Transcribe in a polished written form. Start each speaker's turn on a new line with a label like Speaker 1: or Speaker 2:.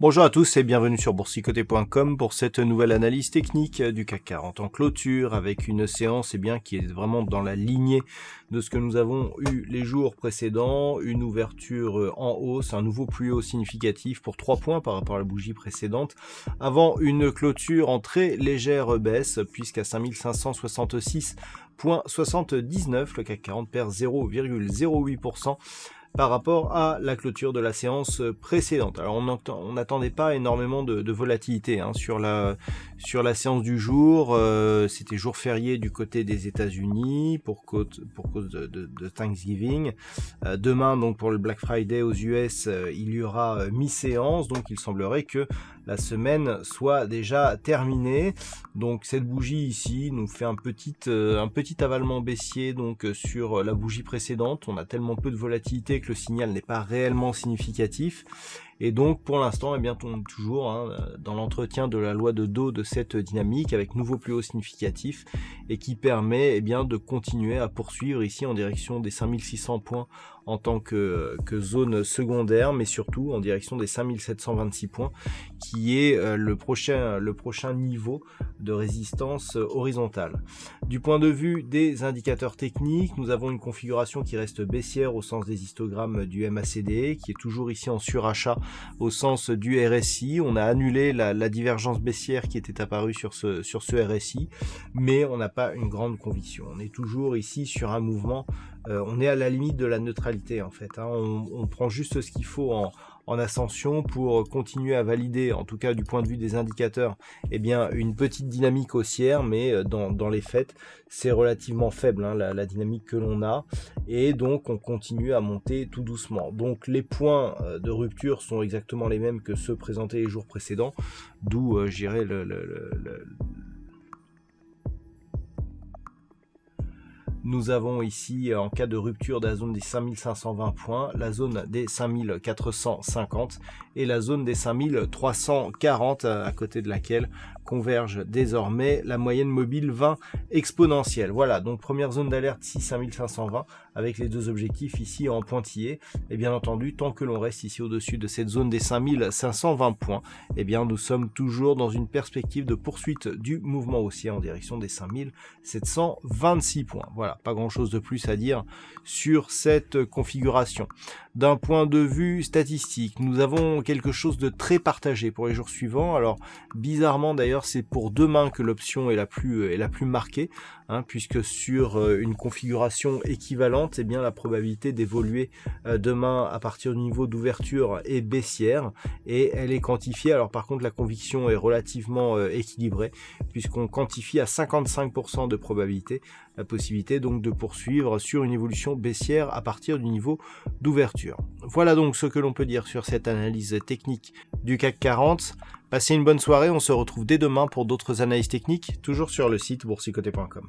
Speaker 1: Bonjour à tous et bienvenue sur boursicoté.com pour cette nouvelle analyse technique du CAC 40 en clôture avec une séance qui est vraiment dans la lignée de ce que nous avons eu les jours précédents, une ouverture en hausse, un nouveau plus haut significatif pour 3 points par rapport à la bougie précédente, avant une clôture en très légère baisse puisqu'à 5566,79 le CAC 40 perd 0,08% par rapport à la clôture de la séance précédente. Alors on n'attendait pas énormément de volatilité sur la séance du jour. C'était jour férié du côté des États-Unis pour cause de Thanksgiving. Demain, donc pour le Black Friday aux US, il y aura mi-séance, donc il semblerait que la semaine soit déjà terminée. Donc cette bougie ici nous fait un petit avalement baissier donc sur la bougie précédente. On a tellement peu de volatilité que le signal n'est pas réellement significatif. Et donc pour l'instant, on est toujours dans l'entretien de la loi de Dow de cette dynamique avec nouveau plus haut significatif et qui permet de continuer à poursuivre ici en direction des 5600 points en tant que zone secondaire, mais surtout en direction des 5726 points qui est le prochain niveau de résistance horizontale. Du point de vue des indicateurs techniques, nous avons une configuration qui reste baissière au sens des histogrammes du MACD, qui est toujours ici en surachat au sens du RSI. On a annulé la divergence baissière qui était apparue sur ce RSI, mais on n'a pas une grande conviction. On est toujours ici sur un mouvement, on est à la limite de la neutralité en fait. On prend juste ce qu'il faut en ascension pour continuer à valider, en tout cas du point de vue des indicateurs, une petite dynamique haussière, mais dans les faits, c'est relativement faible la dynamique que l'on a, et donc on continue à monter tout doucement. Donc les points de rupture sont exactement les mêmes que ceux présentés les jours précédents, d'où nous avons ici, en cas de rupture de la zone des 5520 points, la zone des 5450 et la zone des 5340, à côté de laquelle converge désormais la moyenne mobile 20 exponentielle. Voilà, donc première zone d'alerte ici 5520 avec les deux objectifs ici en pointillé. Et bien entendu, tant que l'on reste ici au-dessus de cette zone des 5520 points, nous sommes toujours dans une perspective de poursuite du mouvement haussier en direction des 5726 points. Voilà, pas grand-chose de plus à dire sur cette configuration. D'un point de vue statistique, nous avons quelque chose de très partagé pour les jours suivants. Alors bizarrement d'ailleurs, c'est pour demain que l'option est la plus marquée, puisque sur une configuration équivalente, la probabilité d'évoluer demain à partir du niveau d'ouverture est baissière et elle est quantifiée. Alors par contre, la conviction est relativement équilibrée puisqu'on quantifie à 55% de probabilité la possibilité donc de poursuivre sur une évolution baissière à partir du niveau d'ouverture. Voilà donc ce que l'on peut dire sur cette analyse technique du CAC 40. Passez une bonne soirée, on se retrouve dès demain pour d'autres analyses techniques, toujours sur le site boursicoté.com.